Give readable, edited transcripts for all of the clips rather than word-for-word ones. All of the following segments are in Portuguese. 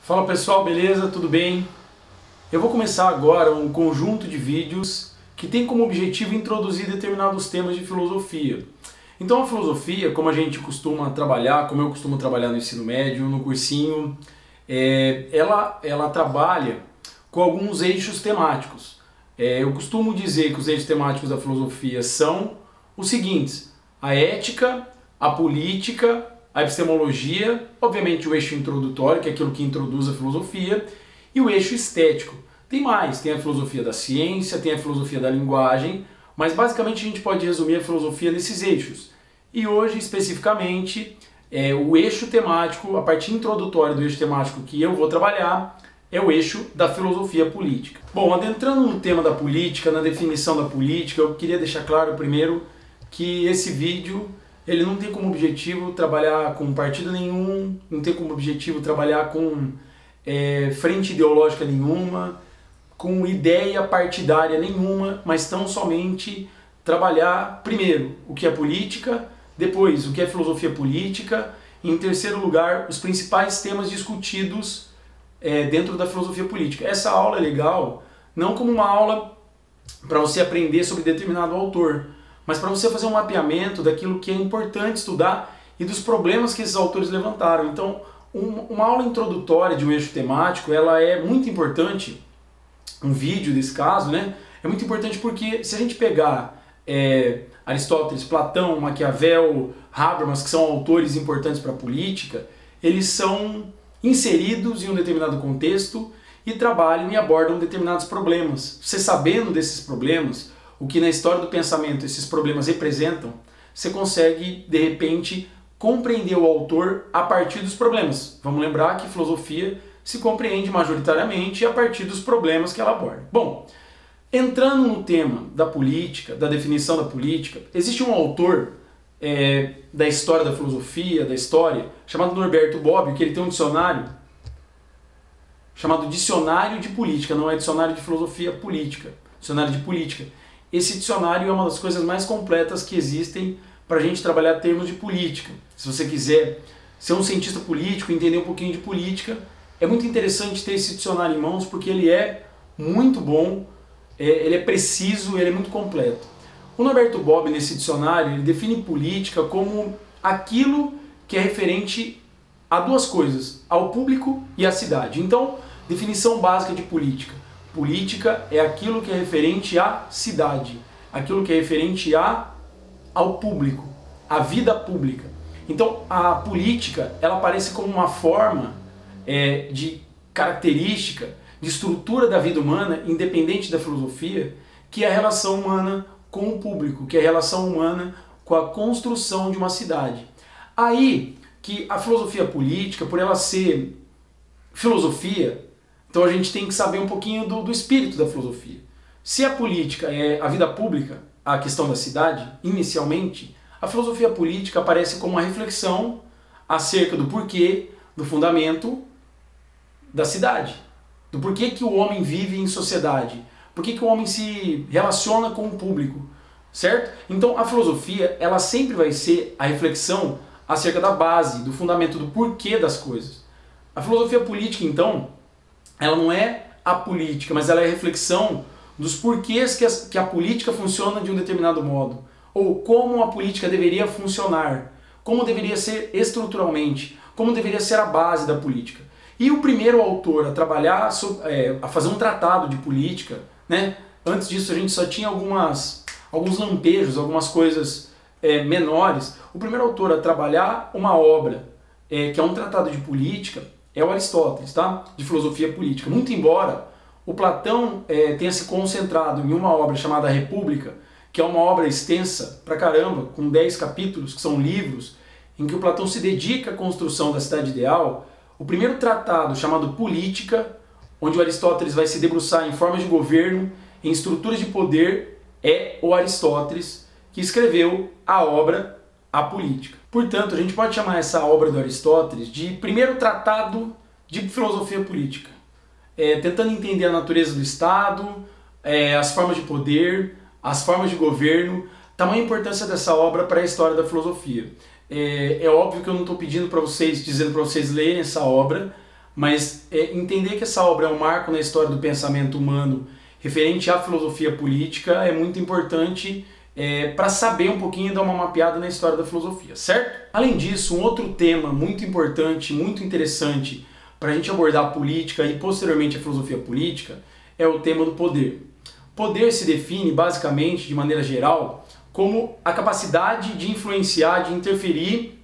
Fala pessoal, beleza? Tudo bem? Eu vou começar agora um conjunto de vídeos que tem como objetivo introduzir determinados temas de filosofia. Então a filosofia, como a gente costuma trabalhar, como eu costumo trabalhar no ensino médio, no cursinho, ela trabalha com alguns eixos temáticos. Eu costumo dizer que os eixos temáticos da filosofia são os seguintes: a ética, a política, a epistemologia, obviamente o eixo introdutório, que é aquilo que introduz a filosofia, e o eixo estético. Tem mais, tem a filosofia da ciência, tem a filosofia da linguagem, mas basicamente a gente pode resumir a filosofia nesses eixos. E hoje, especificamente, o eixo temático, a parte introdutória do eixo temático que eu vou trabalhar, é o eixo da filosofia política. Bom, adentrando no tema da política, na definição da política, eu queria deixar claro primeiro que esse vídeo ele não tem como objetivo trabalhar com partido nenhum, não tem como objetivo trabalhar com frente ideológica nenhuma, com ideia partidária nenhuma, mas tão somente trabalhar primeiro o que é política, depois o que é filosofia política, e em terceiro lugar os principais temas discutidos dentro da filosofia política. Essa aula é legal não como uma aula para você aprender sobre determinado autor, mas para você fazer um mapeamento daquilo que é importante estudar e dos problemas que esses autores levantaram. Então, uma aula introdutória de um eixo temático, ela é muito importante, um vídeo desse caso, né? É muito importante porque se a gente pegar Aristóteles, Platão, Maquiavel, Habermas, que são autores importantes para a política, eles são inseridos em um determinado contexto e trabalham e abordam determinados problemas. Você sabendo desses problemas, o que na história do pensamento esses problemas representam, você consegue, de repente, compreender o autor a partir dos problemas. Vamos lembrar que filosofia se compreende majoritariamente a partir dos problemas que ela aborda. Bom, entrando no tema da política, da definição da política, existe um autor da história da filosofia, da história, chamado Norberto Bobbio, que ele tem um dicionário chamado Dicionário de Política, não é dicionário de filosofia política, dicionário de política. Esse dicionário é uma das coisas mais completas que existem para a gente trabalhar termos de política. Se você quiser ser um cientista político, entender um pouquinho de política, é muito interessante ter esse dicionário em mãos porque ele é muito bom, ele é preciso, ele é muito completo. O Norberto Bobbio, nesse dicionário, ele define política como aquilo que é referente a duas coisas, ao público e à cidade. Então, definição básica de política. Política é aquilo que é referente à cidade, aquilo que é referente ao público, à vida pública. Então a política ela aparece como uma forma de característica, de estrutura da vida humana, independente da filosofia, que é a relação humana com o público, que é a relação humana com a construção de uma cidade. Aí que a filosofia política, por ela ser filosofia, então a gente tem que saber um pouquinho do espírito da filosofia. Se a política é a vida pública, a questão da cidade, inicialmente, a filosofia política aparece como uma reflexão acerca do porquê, do fundamento da cidade. Do porquê que o homem vive em sociedade, porquê que o homem se relaciona com o público, certo? Então a filosofia, ela sempre vai ser a reflexão acerca da base, do fundamento, do porquê das coisas. A filosofia política, então, ela não é a política, mas ela é a reflexão dos porquês que a política funciona de um determinado modo, ou como a política deveria funcionar, como deveria ser estruturalmente, como deveria ser a base da política. E o primeiro autor a trabalhar, a fazer um tratado de política, né? Antes disso a gente só tinha alguns lampejos, algumas coisas menores. O primeiro autor a trabalhar uma obra que é um tratado de política é o Aristóteles, tá? De filosofia política. Muito embora o Platão tenha se concentrado em uma obra chamada República, que é uma obra extensa pra caramba, com 10 capítulos, que são livros, em que o Platão se dedica à construção da cidade ideal, o primeiro tratado, chamado Política, onde o Aristóteles vai se debruçar em formas de governo, em estruturas de poder, é o Aristóteles que escreveu a obra A Política. Portanto, a gente pode chamar essa obra do Aristóteles de primeiro tratado de filosofia política, tentando entender a natureza do Estado, as formas de poder, as formas de governo, tamanha importância dessa obra para a história da filosofia. É óbvio que eu não estou pedindo para vocês, dizendo para vocês lerem essa obra, mas entender que essa obra é um marco na história do pensamento humano referente à filosofia política é muito importante para saber um pouquinho e dar uma mapeada na história da filosofia, certo? Além disso, um outro tema muito importante, muito interessante para a gente abordar a política e posteriormente a filosofia política é o tema do poder. Poder se define basicamente, de maneira geral, como a capacidade de influenciar, de interferir,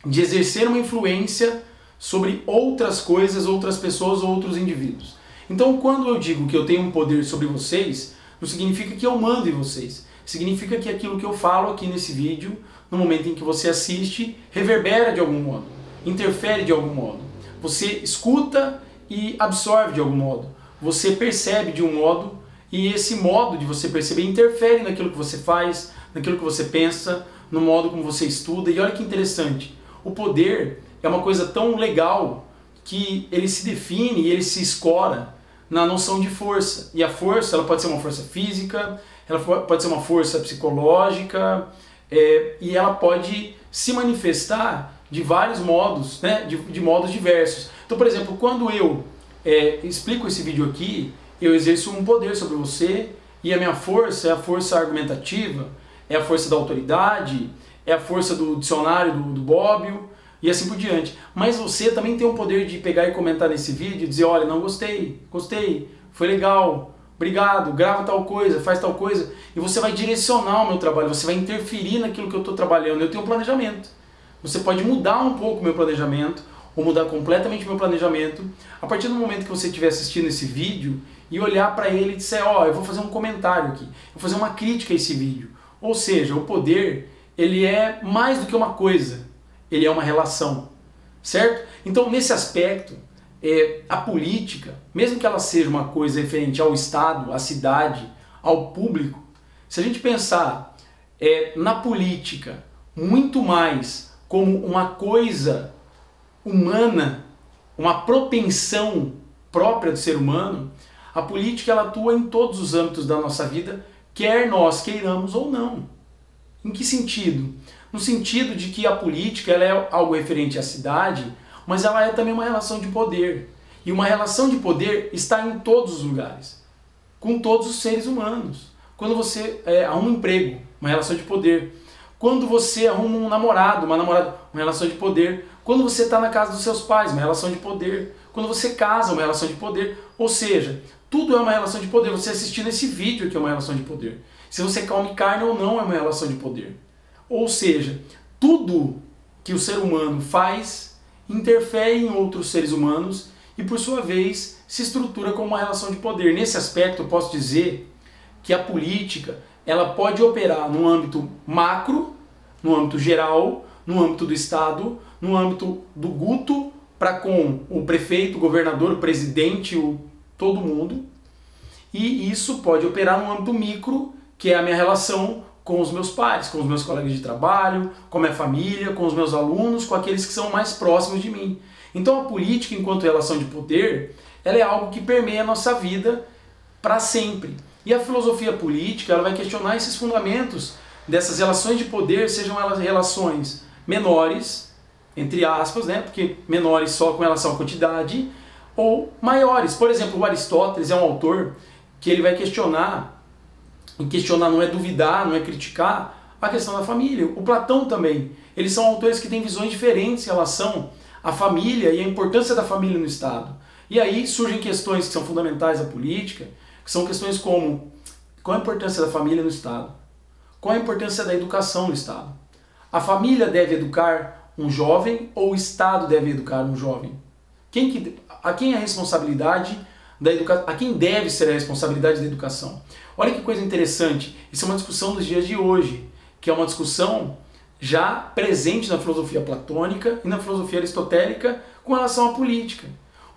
de exercer uma influência sobre outras coisas, outras pessoas ou outros indivíduos. Então, quando eu digo que eu tenho um poder sobre vocês, não significa que eu mando em vocês. Significa que aquilo que eu falo aqui nesse vídeo, no momento em que você assiste, reverbera de algum modo, interfere de algum modo. Você escuta e absorve de algum modo. Você percebe de um modo e esse modo de você perceber interfere naquilo que você faz, naquilo que você pensa, no modo como você estuda. E olha que interessante, o poder é uma coisa tão legal que ele se define e ele se escora na noção de força. E a força, ela pode ser uma força física, ela pode ser uma força psicológica, e ela pode se manifestar de vários modos, né? de modos diversos. Então, por exemplo, quando eu explico esse vídeo aqui, eu exerço um poder sobre você, e a minha força é a força argumentativa, é a força da autoridade, é a força do dicionário do Bobbio, e assim por diante. Mas você também tem o poder de pegar e comentar nesse vídeo e dizer, olha, não gostei, gostei, foi legal, obrigado, grava tal coisa, faz tal coisa, e você vai direcionar o meu trabalho, você vai interferir naquilo que eu estou trabalhando. Eu tenho um planejamento. Você pode mudar um pouco o meu planejamento, ou mudar completamente o meu planejamento, a partir do momento que você estiver assistindo esse vídeo e olhar para ele e disser, ó, eu vou fazer um comentário aqui, vou fazer uma crítica a esse vídeo. Ou seja, o poder, ele é mais do que uma coisa, ele é uma relação, certo? Então, nesse aspecto, a política, mesmo que ela seja uma coisa referente ao Estado, à cidade, ao público, se a gente pensar na política muito mais como uma coisa humana, uma propensão própria do ser humano, a política ela atua em todos os âmbitos da nossa vida, quer nós queiramos ou não. Em que sentido? No sentido de que a política ela é algo referente à cidade, mas ela é também uma relação de poder. E uma relação de poder está em todos os lugares, com todos os seres humanos. Quando você arruma um emprego, uma relação de poder. Quando você arruma um namorado, uma namorada, uma relação de poder. Quando você está na casa dos seus pais, uma relação de poder. Quando você casa, uma relação de poder. Ou seja, tudo é uma relação de poder. Você assistindo esse vídeo aqui é uma relação de poder. Se você come carne ou não é uma relação de poder. Ou seja, tudo que o ser humano faz interfere em outros seres humanos e, por sua vez, se estrutura como uma relação de poder. Nesse aspecto, eu posso dizer que a política ela pode operar no âmbito macro, no âmbito geral, no âmbito do Estado, no âmbito do guto, para com o prefeito, o governador, o presidente, todo mundo. E isso pode operar no âmbito micro, que é a minha relação com os meus pares, com os meus colegas de trabalho, com a minha família, com os meus alunos, com aqueles que são mais próximos de mim. Então a política, enquanto relação de poder, ela é algo que permeia a nossa vida para sempre. E a filosofia política ela vai questionar esses fundamentos dessas relações de poder, sejam elas relações menores, entre aspas, né? Porque menores só com relação à quantidade, ou maiores. Por exemplo, o Aristóteles é um autor que ele vai questionar, e questionar não é duvidar, não é criticar, a questão da família. O Platão também. Eles são autores que têm visões diferentes em relação à família e à importância da família no Estado. E aí surgem questões que são fundamentais à política, que são questões como qual a importância da família no Estado? Qual a importância da educação no Estado? A família deve educar um jovem ou o Estado deve educar um jovem? A quem é a responsabilidade da educação? A quem deve ser a responsabilidade da educação? Olha que coisa interessante, isso é uma discussão dos dias de hoje, que é uma discussão já presente na filosofia platônica e na filosofia aristotélica com relação à política.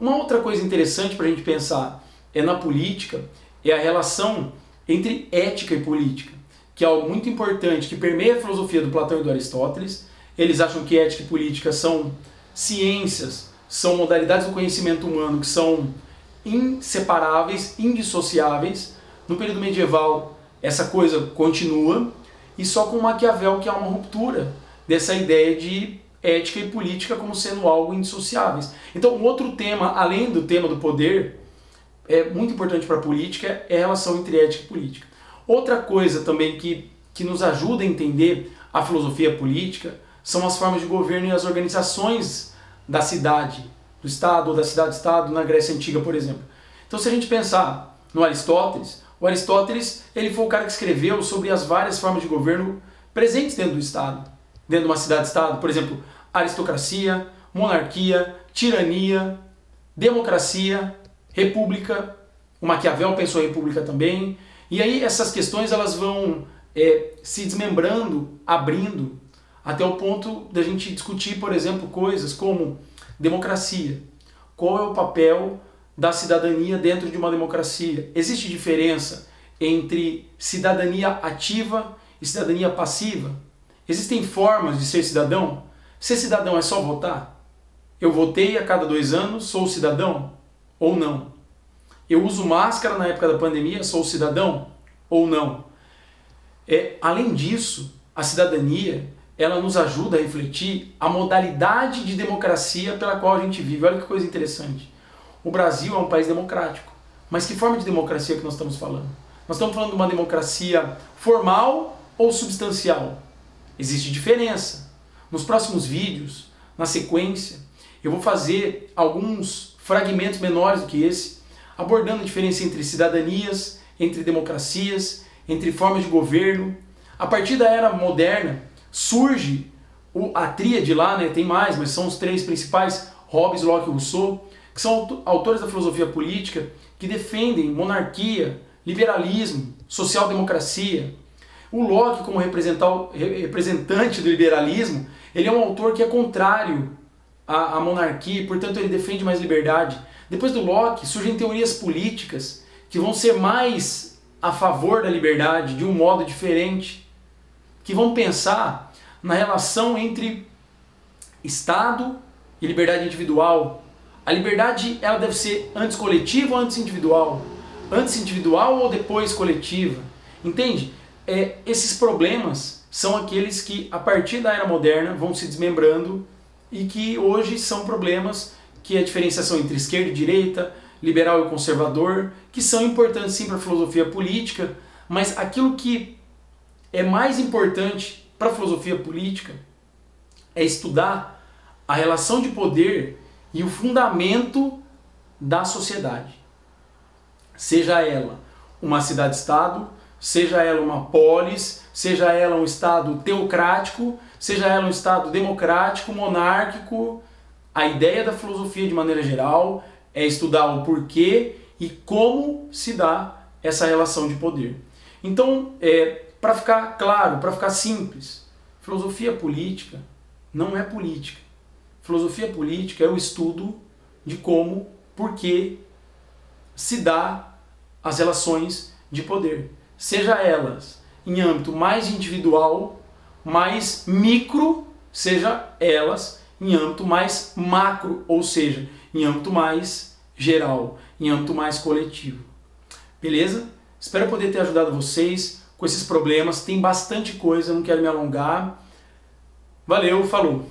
Uma outra coisa interessante para a gente pensar na política é a relação entre ética e política, que é algo muito importante, que permeia a filosofia do Platão e do Aristóteles. Eles acham que ética e política são ciências, são modalidades do conhecimento humano que são inseparáveis, indissociáveis. No período medieval, essa coisa continua, e só com Maquiavel que há uma ruptura dessa ideia de ética e política como sendo algo indissociáveis. Então, um outro tema, além do tema do poder, é muito importante para a política, é a relação entre ética e política. Outra coisa também que nos ajuda a entender a filosofia política são as formas de governo e as organizações da cidade, do Estado ou da cidade-estado, na Grécia Antiga, por exemplo. Então, se a gente pensar no Aristóteles, o Aristóteles ele foi o cara que escreveu sobre as várias formas de governo presentes dentro do Estado, dentro de uma cidade-estado, por exemplo, aristocracia, monarquia, tirania, democracia, república. O Maquiavel pensou em república também. E aí essas questões elas vão se desmembrando, abrindo, até o ponto da gente discutir, por exemplo, coisas como democracia. Qual é o papel da cidadania dentro de uma democracia? Existe diferença entre cidadania ativa e cidadania passiva? Existem formas de ser cidadão? Ser cidadão é só votar? Eu votei a cada 2 anos, sou cidadão? Ou não? Eu uso máscara na época da pandemia, sou cidadão? Ou não? Além disso, a cidadania ela nos ajuda a refletir a modalidade de democracia pela qual a gente vive. Olha que coisa interessante. O Brasil é um país democrático. Mas que forma de democracia que nós estamos falando? Nós estamos falando de uma democracia formal ou substancial? Existe diferença. Nos próximos vídeos, na sequência, eu vou fazer alguns fragmentos menores do que esse, abordando a diferença entre cidadanias, entre democracias, entre formas de governo. A partir da era moderna, surge a tríade lá, né? Tem mais, mas são os 3 principais, Hobbes, Locke e Rousseau, que são autores da filosofia política que defendem monarquia, liberalismo, social-democracia. O Locke, como representante do liberalismo, ele é um autor que é contrário à monarquia e, portanto, ele defende mais liberdade. Depois do Locke, surgem teorias políticas que vão ser mais a favor da liberdade, de um modo diferente, que vão pensar na relação entre Estado e liberdade individual. A liberdade ela deve ser antes coletiva ou antes individual? Antes individual ou depois coletiva? Entende? Esses problemas são aqueles que, a partir da era moderna, vão se desmembrando e que hoje são problemas que a diferenciação entre esquerda e direita, liberal e conservador, que são importantes sim para a filosofia política, mas aquilo que é mais importante para a filosofia política é estudar a relação de poder e o fundamento da sociedade. Seja ela uma cidade-estado, seja ela uma polis, seja ela um estado teocrático, seja ela um estado democrático, monárquico. A ideia da filosofia, de maneira geral, é estudar o porquê e como se dá essa relação de poder. Então, para ficar claro, para ficar simples, filosofia política não é política. Filosofia política é o estudo de como, por que se dá as relações de poder. Seja elas em âmbito mais individual, mais micro, seja elas em âmbito mais macro, ou seja, em âmbito mais geral, em âmbito mais coletivo. Beleza? Espero poder ter ajudado vocês com esses problemas. Tem bastante coisa, não quero me alongar. Valeu, falou!